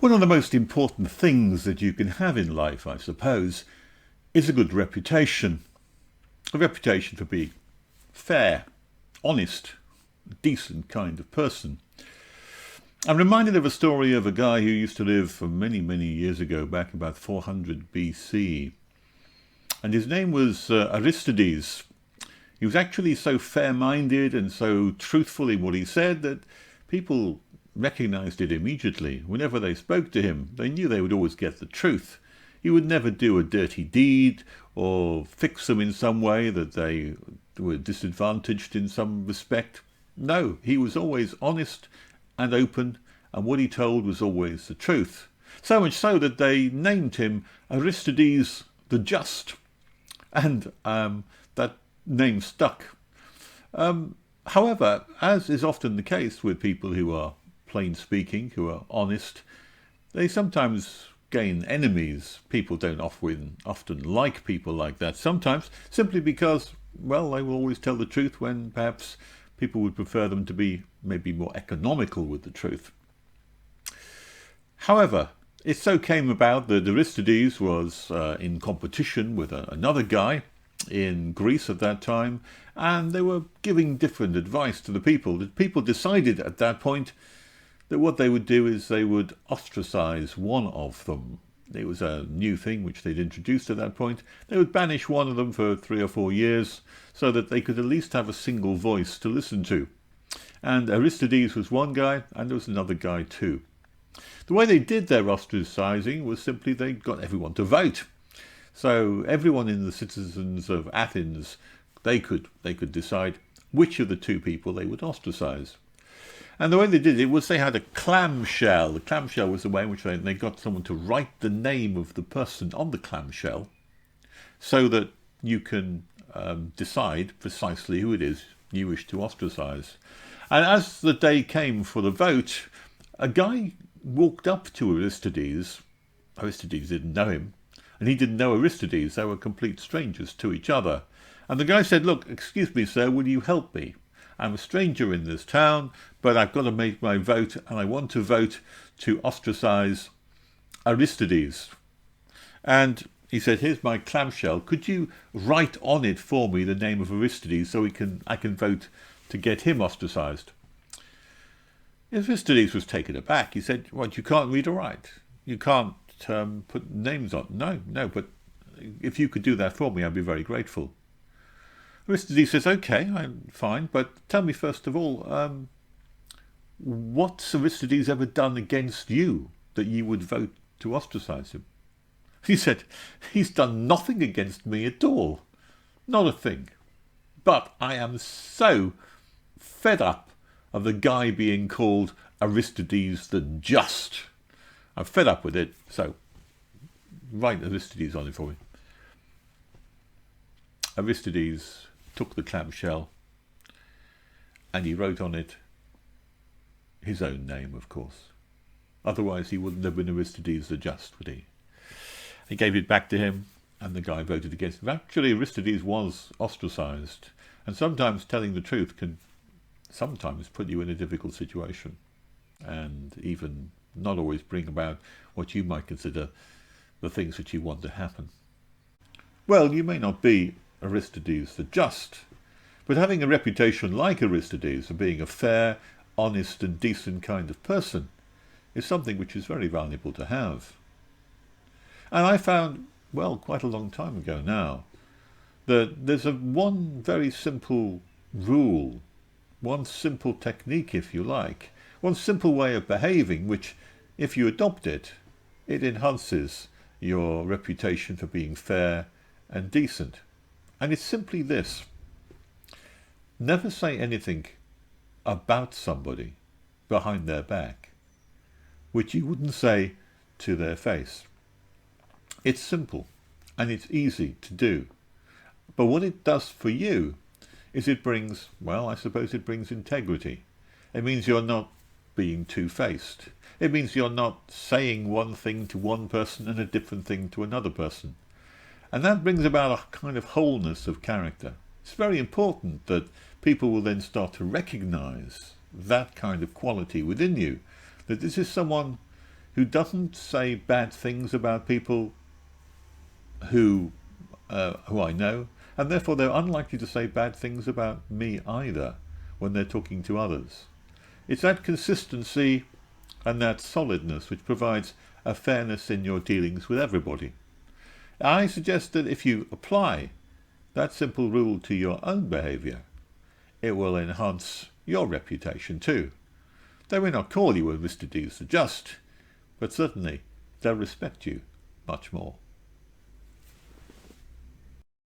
One of the most important things that you can have in life, I suppose, is a good reputation. A reputation for being fair, honest, decent kind of person. I'm reminded of a story of a guy who used to live for many, many years ago, back about 400 BC. And his name was Aristides. He was actually so fair-minded and so truthful in what he said that people recognized it immediately. Whenever they spoke to him, they knew they would always get the truth. He would never do a dirty deed or fix them in some way that they were disadvantaged in some respect. No, he was always honest and open, and what he told was always the truth. So much so that they named him Aristides the Just, and that name stuck. However, as is often the case with people who are plain speaking, who are honest, they sometimes gain enemies. People don't often like people like that, sometimes simply because, well, they will always tell the truth when perhaps people would prefer them to be maybe more economical with the truth. However, it so came about that Aristides was in competition with another guy in Greece at that time, and they were giving different advice to the people. The people decided at that point that what they would do is they would ostracize one of them. It was a new thing which they'd introduced at that point. They would banish one of them for 3 or 4 years so that they could at least have a single voice to listen to. And Aristides was one guy, and there was another guy too. The way they did their ostracizing was simply they got everyone to vote. So everyone in the citizens of Athens, they could decide which of the two people they would ostracize. And the way they did it was they had a clamshell. The clamshell was the way in which they got someone to write the name of the person on the clamshell so that you can decide precisely who it is you wish to ostracize. And as the day came for the vote, a guy walked up to Aristides. Aristides didn't know him, and he didn't know Aristides. They were complete strangers to each other. And the guy said, "Look, excuse me, sir, will you help me? I'm a stranger in this town, but I've got to make my vote, and I want to vote to ostracize Aristides." And he said, "Here's my clamshell. Could you write on it for me the name of Aristides so I can vote to get him ostracized?" Aristides was taken aback. He said, "What, you can't read or write? You can't put names on?" No, but if you could do that for me, I'd be very grateful." Aristides says, "Okay, I'm fine, but tell me first of all, what's Aristides ever done against you that you would vote to ostracize him?" He said, "He's done nothing against me at all. Not a thing. But I am so fed up of the guy being called Aristides the Just. I'm fed up with it, so write Aristides on it for me." Aristides took the clamshell and he wrote on it his own name, of course. Otherwise he wouldn't have been Aristides the Just, would he? He gave it back to him, and the guy voted against him. Actually, Aristides was ostracized, and sometimes telling the truth can sometimes put you in a difficult situation, and even not always bring about what you might consider the things that you want to happen. Well, you may not be Aristides the Just, but having a reputation like Aristides of being a fair, honest and decent kind of person is something which is very valuable to have. And I found, well, quite a long time ago now, that there's one very simple rule, one simple technique, if you like, one simple way of behaving, which, if you adopt it, it enhances your reputation for being fair and decent. And it's simply this: never say anything about somebody behind their back which you wouldn't say to their face. It's simple and it's easy to do. But what it does for you is it brings, well, I suppose it brings integrity. It means you're not being two-faced. It means you're not saying one thing to one person and a different thing to another person. And that brings about a kind of wholeness of character. It's very important that people will then start to recognize that kind of quality within you, that this is someone who doesn't say bad things about people who I know, and therefore they're unlikely to say bad things about me either when they're talking to others. It's that consistency and that solidness which provides a fairness in your dealings with everybody. I suggest that if you apply that simple rule to your own behaviour, it will enhance your reputation too. They may not call you a Mr. Deeds the Just, but certainly they'll respect you much more.